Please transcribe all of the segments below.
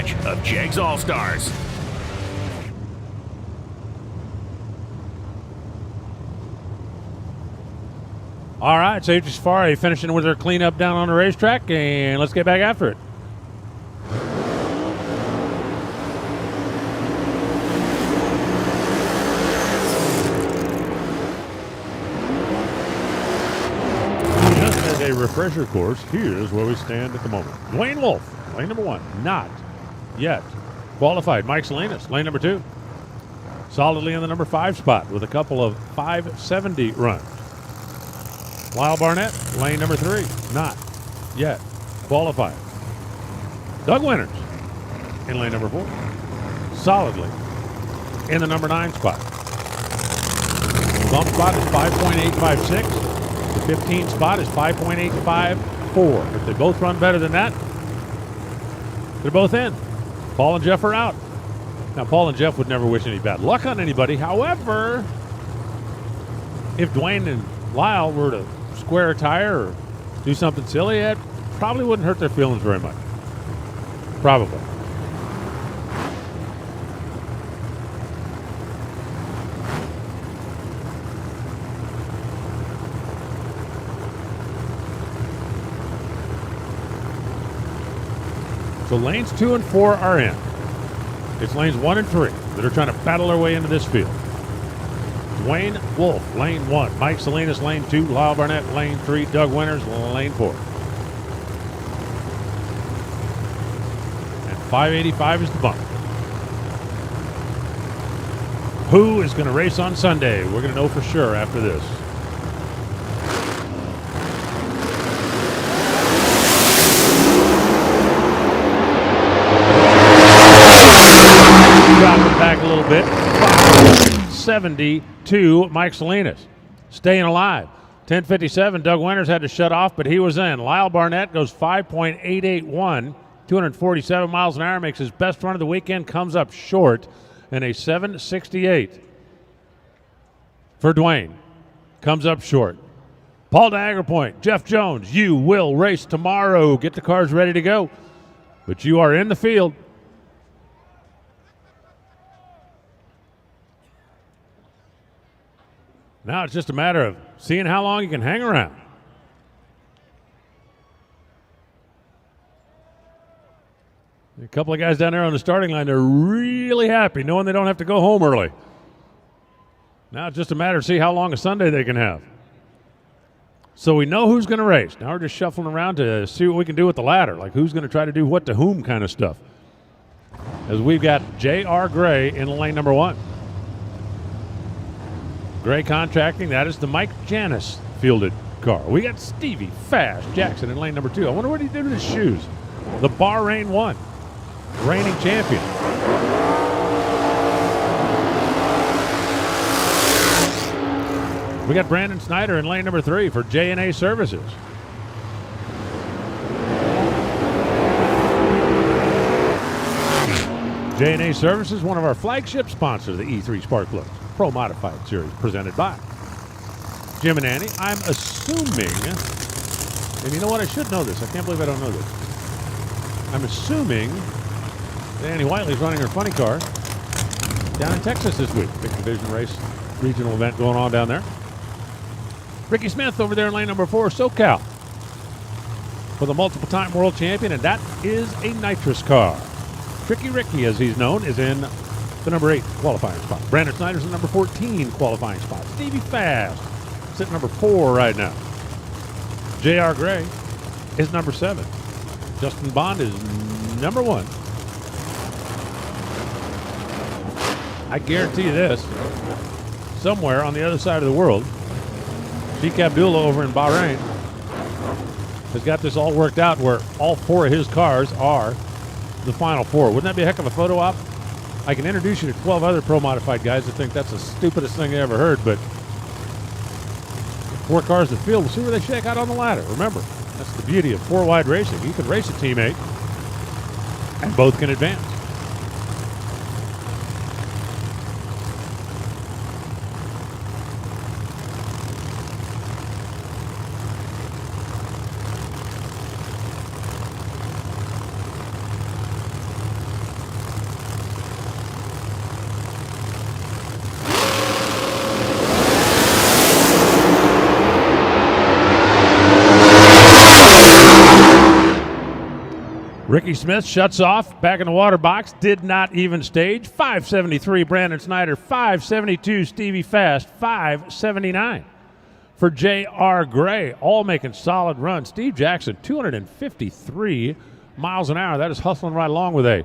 rematch of Jegs All-Stars. All right, Safety Safari finishing with their cleanup down on the racetrack, and let's get back after it. Just as a refresher course, here's where we stand at the moment. Dwayne Wolf, lane number 1, not yet qualified. Mike Salinas, lane number 2, solidly in the number 5 spot with a couple of 570 runs. Lyle Barnett, lane number 3, not yet qualified. Doug Winters in lane number 4, solidly in the number 9 spot. The bump spot is 5.856. The 15 spot is 5.854. If they both run better than that, they're both in. Paul and Jeff are out. Now, Paul and Jeff would never wish any bad luck on anybody. However, if Dwayne and Lyle were to square a tire or do something silly, it probably wouldn't hurt their feelings very much. Probably. So lanes 2 and 4 are in. It's lanes 1 and 3 that are trying to battle their way into this field. Dwayne Wolf, lane 1. Mike Salinas, lane 2. Lyle Barnett, lane 3. Doug Winters, lane 4. And 585 is the bump. Who is going to race on Sunday? We're going to know for sure after this. Drop it back a little bit. 572, Mike Salinas. Staying alive. 10:57, Doug Winters had to shut off, but he was in. Lyle Barnett goes 5.881. 247 miles an hour, makes his best run of the weekend, comes up short, and a 768 for Dwayne. Comes up short. Paul Dagger Point, Jeff Jones, you will race tomorrow. Get the cars ready to go. But you are in the field. Now it's just a matter of seeing how long you can hang around. A couple of guys down there on the starting line, they're really happy knowing they don't have to go home early. Now it's just a matter of see how long a Sunday they can have. So we know who's going to race. Now we're just shuffling around to see what we can do with the ladder, like who's going to try to do what to whom kind of stuff. As we've got J.R. Gray in lane number 1. Gray Contracting, that is the Mike Janis fielded car. We got Stevie Fast Jackson in lane number 2. I wonder what he did with his shoes. The Bahrain 1, reigning champion. We got Brandon Snyder in lane number 3 for J&A Services. J&A Services, one of our flagship sponsors, the E3 Spark Plugs Pro Modified Series, presented by Jim and Annie. I'm assuming, and you know what, I should know this. I can't believe I don't know this. I'm assuming that Annie Whiteley's running her funny car down in Texas this week. Big division race, regional event going on down there. Ricky Smith over there in lane number 4, SoCal, for the multiple-time world champion, and that is a nitrous car. Tricky Ricky, as he's known, is in the number 8 qualifying spot. Brandon Snyder's in the number 14 qualifying spot. Stevie Fast sitting number 4 right now. J.R. Gray is number 7. Justin Bond is number 1. I guarantee you this, somewhere on the other side of the world, Sheikh Abdullah over in Bahrain has got this all worked out where all 4 of his cars are the final 4. Wouldn't that be a heck of a photo op? I can introduce you to 12 other Pro Modified guys that think that's the stupidest thing they ever heard, but 4 cars in the field, we'll see where they shake out on the ladder. Remember, that's the beauty of 4-wide racing. You can race a teammate, and both can advance. Ricky Smith shuts off, back in the water box, did not even stage. 573, Brandon Snyder. 572, Stevie Fast. 579 for J.R. Gray, all making solid runs. Steve Jackson, 253 miles an hour. That is hustling right along with a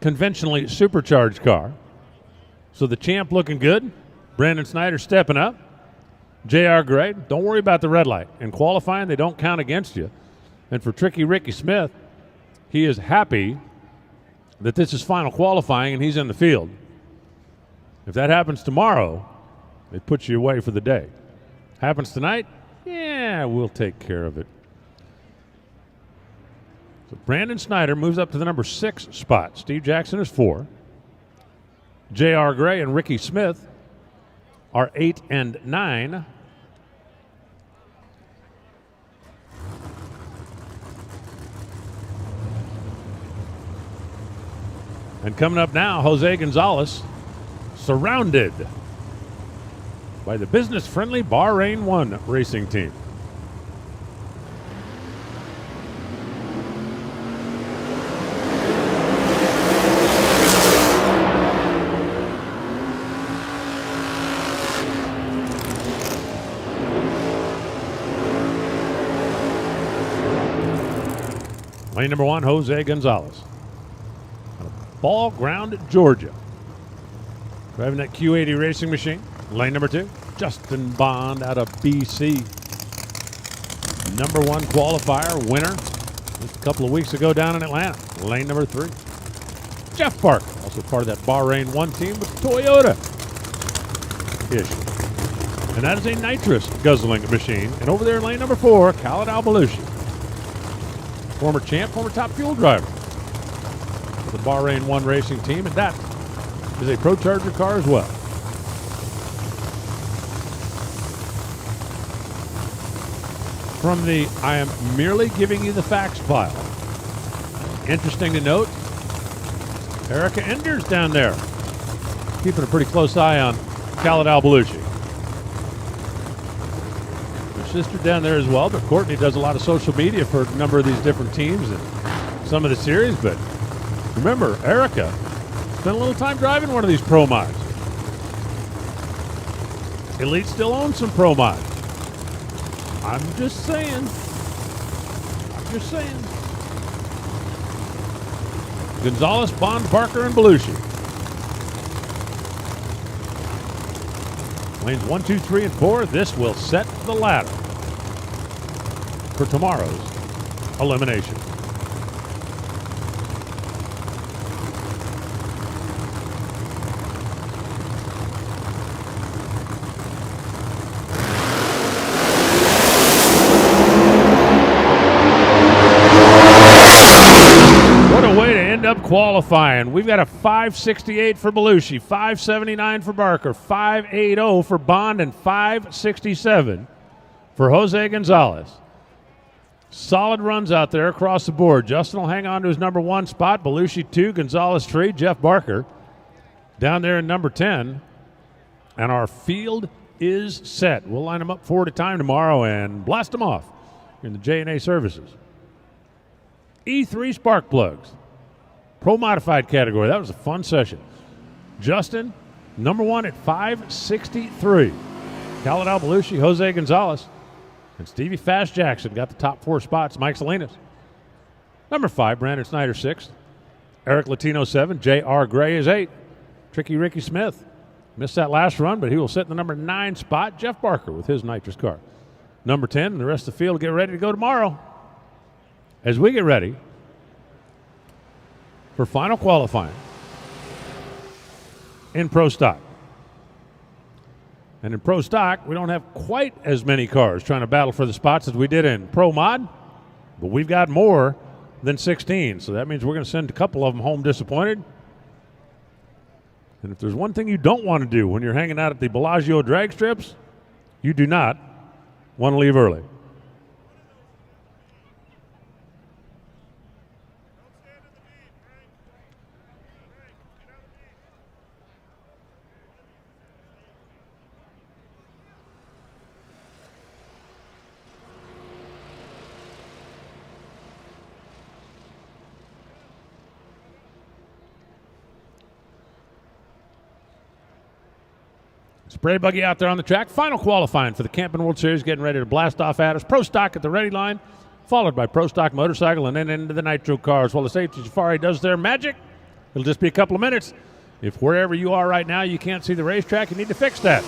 conventionally supercharged car. So the champ looking good. Brandon Snyder stepping up. J.R. Gray, don't worry about the red light. In qualifying, they don't count against you. And for tricky Ricky Smith, he is happy that this is final qualifying and he's in the field. If that happens tomorrow, it puts you away for the day. Happens tonight? Yeah, we'll take care of it. So Brandon Snyder moves up to the number 6 spot. Steve Jackson is 4. J.R. Gray and Ricky Smith are 8 and 9. And coming up now, Jose Gonzalez, surrounded by the business-friendly Bahrain 1 racing team. Lane number 1, Jose Gonzalez. Ball Ground, Georgia. Driving that Q80 racing machine. Lane number 2, Justin Bond out of BC. Number 1 qualifier winner just a couple of weeks ago down in Atlanta. Lane number 3, Jeff Parker, also part of that Bahrain 1 team with Toyota. And that is a nitrous guzzling machine. And over there in lane number 4, Khaled Al-Balushi. Former champ, former top fuel driver for the Bahrain 1 racing team, and that is a Pro Charger car as well. From the I am merely giving you the facts pile. Interesting to note, Erica Enders down there, keeping a pretty close eye on Khaled Al-Balushi. Her sister down there as well, but Courtney does a lot of social media for a number of these different teams and some of the series. But remember, Erica spent a little time driving one of these Pro Mods. Elite still owns some Pro Mods. I'm just saying. Gonzalez, Bond, Parker, and Belushi. Lanes 1, 2, 3, and 4. This will set the ladder for tomorrow's elimination. Up qualifying. We've got a 568 for Belushi, 579 for Barker, 580 for Bond, and 567 for Jose Gonzalez. Solid runs out there across the board. Justin will hang on to his number 1 spot. Belushi 2, Gonzalez 3, Jeff Barker down there in number 10. And our field is set. We'll line them up 4 at a time tomorrow and blast them off in the J&A services. E3 spark plugs. Pro Modified category. That was a fun session. Justin, number 1 at 563. Khaled Al-Balushi, Jose Gonzalez, and Stevie Fast Jackson got the top 4 spots. Mike Salinas. Number 5, Brandon Snyder 6th. Eric Latino 7. J.R. Gray is 8. Tricky Ricky Smith missed that last run, but he will sit in the number 9 spot. Jeff Barker with his nitrous car. Number 10, and the rest of the field will get ready to go tomorrow. As we get ready for final qualifying in Pro Stock. And in Pro Stock, we don't have quite as many cars trying to battle for the spots as we did in Pro Mod, but we've got more than 16, so that means we're going to send a couple of them home disappointed. And if there's one thing you don't want to do when you're hanging out at the Bellagio drag strips, you do not want to leave early. Spray buggy out there on the track. Final qualifying for the Camping World Series, getting ready to blast off at us. Pro Stock at the ready line, followed by Pro Stock Motorcycle, and then into the Nitro cars. While the Safety Safari does their magic, it'll just be a couple of minutes. If wherever you are right now you can't see the racetrack, you need to fix that.